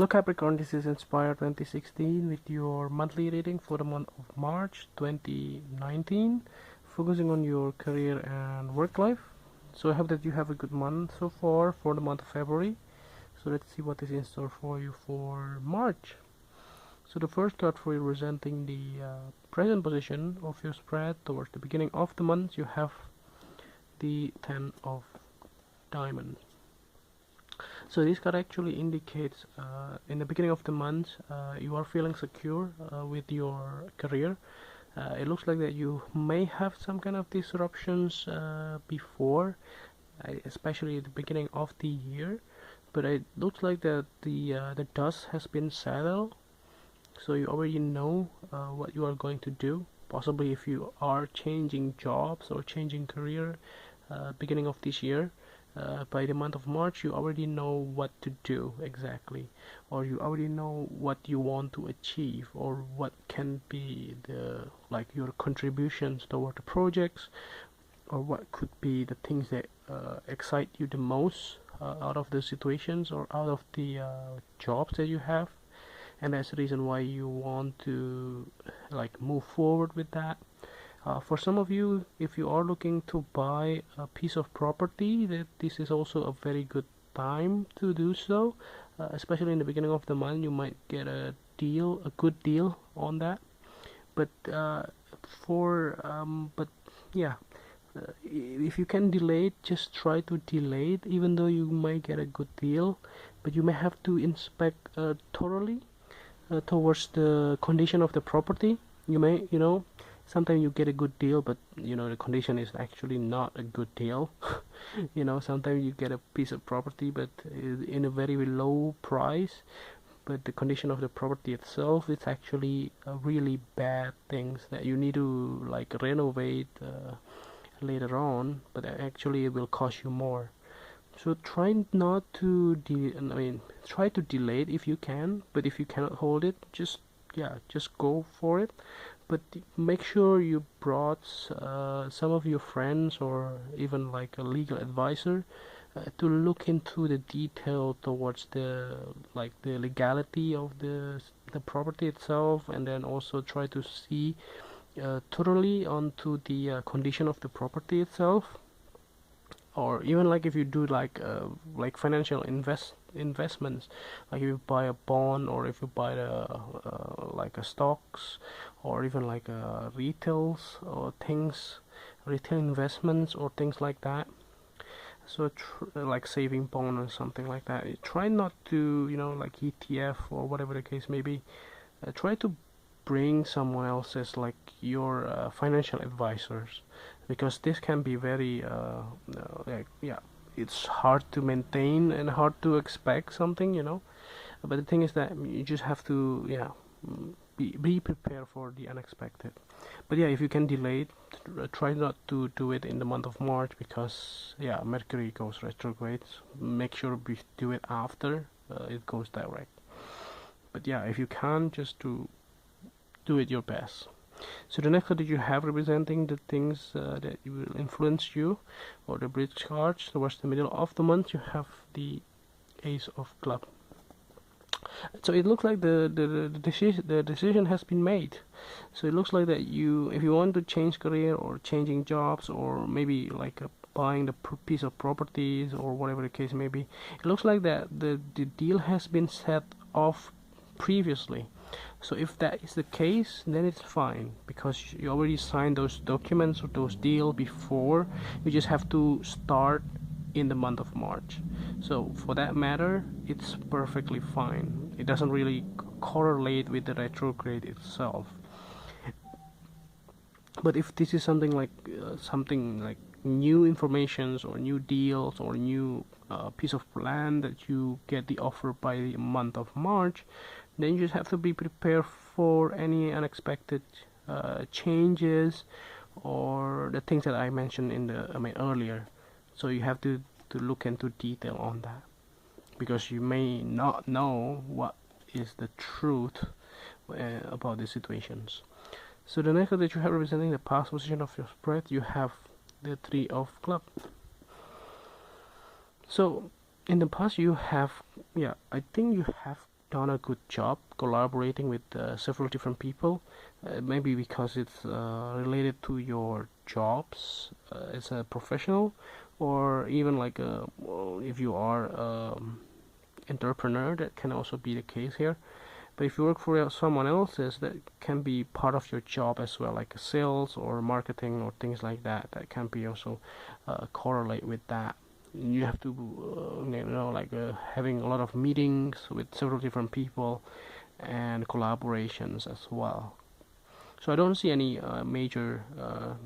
So Capricorn, this is Inspire 2016 with your monthly reading for the month of March 2019, focusing on your career and work life. So I hope that you have a good month so far for the month of February. So let's see what is in store for you for March. So the first card for you representing the present position of your spread towards the beginning of the month, you have the 10 of Diamonds. So this card actually indicates in the beginning of the month you are feeling secure with your career. It looks like that you may have some kind of disruptions before, especially at the beginning of the year, but it looks like that the dust has been settled, so you already know what you are going to do. Possibly if you are changing jobs or changing career beginning of this year, by the month of March you already know what to do exactly, or you already know what you want to achieve, or what can be the your contributions toward the projects, or what could be the things that excite you the most out of the situations or out of the jobs that you have, and that's the reason why you want to move forward with that. For some of you, if you are looking to buy a piece of property, this is also a very good time to do so. Especially in the beginning of the month, you might get a good deal on that. But if you can delay it, just try to delay it. Even though you might get a good deal, but you may have to inspect thoroughly towards the condition of the property. You may, sometimes you get a good deal, but the condition is actually not a good deal. Sometimes you get a piece of property but in a very low price, but the condition of the property itself is actually a really bad things that you need to renovate later on, but actually it will cost you more. So try not to try to delay it if you can, but if you cannot hold it, just go for it. But make sure you brought some of your friends or even a legal advisor to look into the detail towards the legality of the property itself, and then also try to see thoroughly onto the condition of the property itself. Or even if you do financial investments, like if you buy a bond, or if you buy a stocks, or even retails or things, retail investments or things like that. So saving bond or something like that. Try not to ETF or whatever the case may be. Try to bring someone else as your financial advisors, because this can be very it's hard to maintain and hard to expect something, but the thing is that you just have to be prepared for the unexpected. But if you can delay it, try not to do it in the month of March, because Mercury goes retrograde. Make sure we do it after it goes direct. But if you can, just do it your best. So the next card that you have representing the things that will influence you, or the bridge cards towards the middle of the month, you have the Ace of Clubs. So it looks like the decision has been made. So it looks like that if you want to change career, or changing jobs, or maybe buying the piece of properties, or whatever the case may be, it looks like that the deal has been set off previously. So if that is the case, then it's fine, because you already signed those documents or those deals before. You just have to start in the month of March. So for that matter, it's perfectly fine. It doesn't really correlate with the retrograde itself. But if this is something like new informations, or new deals, or new piece of land that you get the offer by the month of March, then you just have to be prepared for any unexpected changes, or the things that I mentioned earlier. So you have to look into detail on that, because you may not know what is the truth about the situations. So the next card that you have representing the past position of your spread, you have the Three of Clubs. So in the past you have I think you have done a good job collaborating with several different people, maybe because it's related to your jobs as a professional, or even like if you are entrepreneur, that can also be the case here. But if you work for someone else's, that can be part of your job as well, like sales or marketing or things like that. That can be also correlate with that. You have to, like having a lot of meetings with several different people and collaborations as well. So I don't see any major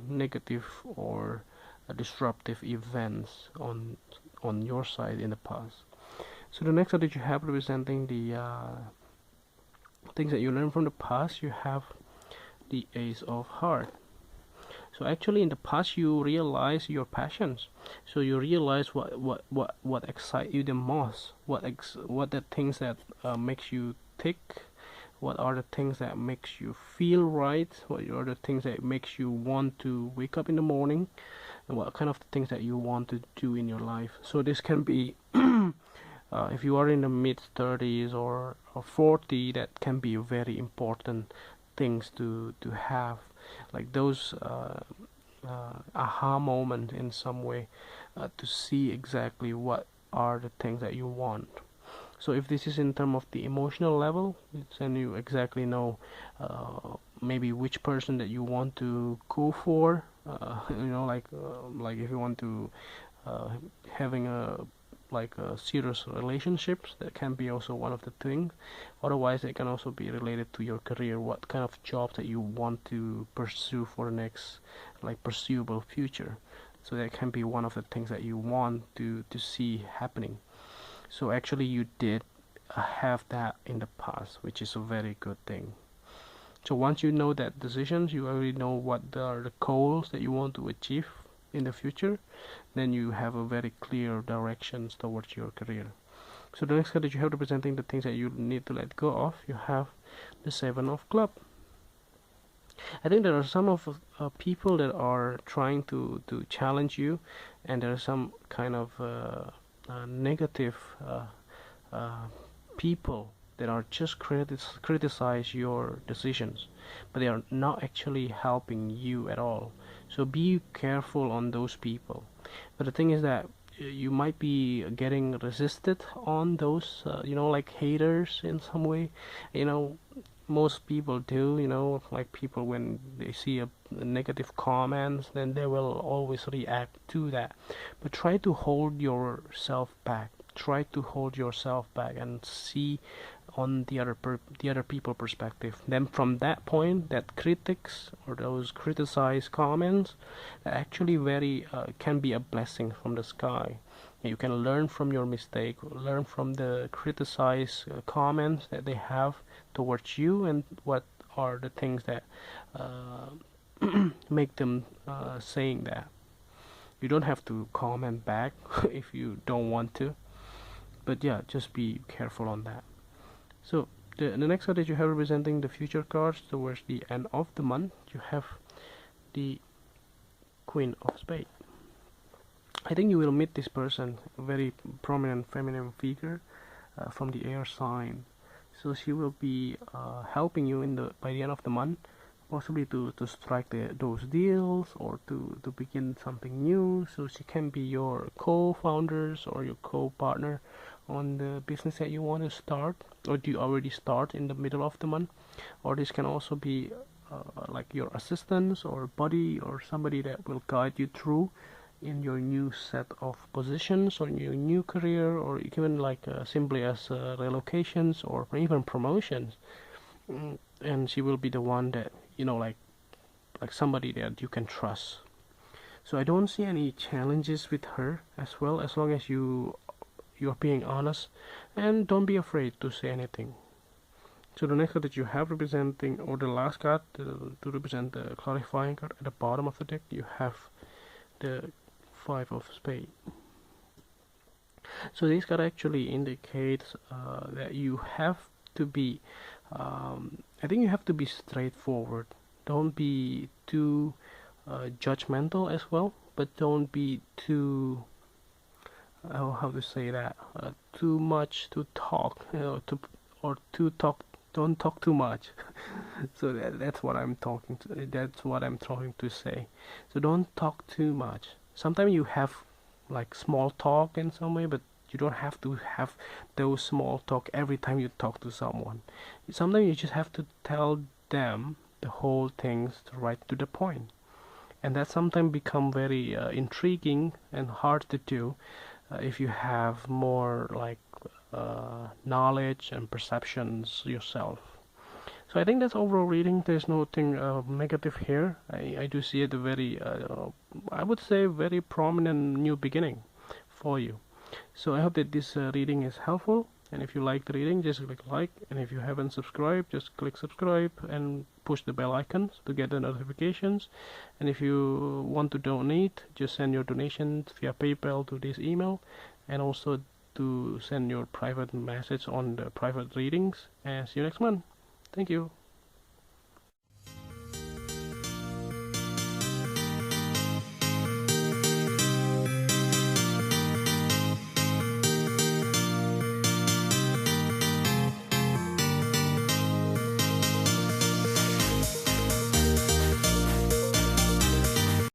negative or disruptive events on your side in the past. So the next card that you have representing the things that you learn from the past, you have the Ace of Hearts. So actually in the past you realize your passions, so you realize what excite you the most, what the things that makes you tick, what are the things that makes you feel right, what are the things that makes you want to wake up in the morning, and what kind of things that you want to do in your life. So this can be if you are in the mid 30s or 40, that can be very important things to have, like those aha moment in some way, to see exactly what are the things that you want. So if this is in terms of the emotional level, then you exactly know maybe which person that you want to go for, like if you want to having a serious relationships, that can be also one of the things. Otherwise it can also be related to your career, what kind of job that you want to pursue for the next pursuable future. So that can be one of the things that you want to see happening. So actually you did have that in the past, which is a very good thing. So once you know that decisions, you already know what are the goals that you want to achieve in the future, then you have a very clear directions towards your career. So the next card that you have representing the things that you need to let go of, you have the Seven of Clubs. I think there are some of people that are trying to challenge you, and there are some kind of negative people that are just criticize your decisions, but they are not actually helping you at all. So be careful on those people. But the thing is that you might be getting resisted on those, like haters in some way. Most people do, like people, when they see a negative comments, then they will always react to that. But try to hold yourself back. Try to hold yourself back and see on the other people perspective. Then from that point, that critics or those criticized comments actually very can be a blessing from the sky. You can learn from your mistake, learn from the criticized comments that they have towards you, and what are the things that make them saying that. You don't have to comment back if you don't want to, but yeah, just be careful on that. So the next card that you have representing the future cards towards the end of the month, you have the Queen of Spades. I think you will meet this person, a very prominent feminine figure from the air sign. So she will be helping you by the end of the month, possibly to strike those deals, or to begin something new. So she can be your co-founders or your co-partner on the business that you want to start, or do you already start in the middle of the month. Or this can also be like your assistants or buddy, or somebody that will guide you through in your new set of positions or your new career, or even simply as relocations or even promotions. And she will be the one that like somebody that you can trust. So I don't see any challenges with her as well, as long as you're being honest and don't be afraid to say anything. So the next card that you have representing, or the last card to represent the clarifying card at the bottom of the deck, you have the Five of Spades. So this card actually indicates that you have to be I think you have to be straightforward. Don't be too judgmental as well, but don't be too how to say that too much to talk, to or don't talk too much. So that's what I'm trying to say. So don't talk too much. Sometimes you have like small talk in some way, but you don't have to have those small talk every time you talk to someone. Sometimes you just have to tell them the whole things right to the point, and that sometimes become very intriguing and hard to do if you have more like knowledge and perceptions yourself. So I think that's overall reading. There's nothing negative here. I do see it a very, I would say, very prominent new beginning for you. So I hope that this reading is helpful. And if you like the reading, just click like. And if you haven't subscribed, just click subscribe and push the bell icons to get the notifications. And if you want to donate, just send your donations via PayPal to this email, and also to send your private message on the private readings. And see you next month. Thank you.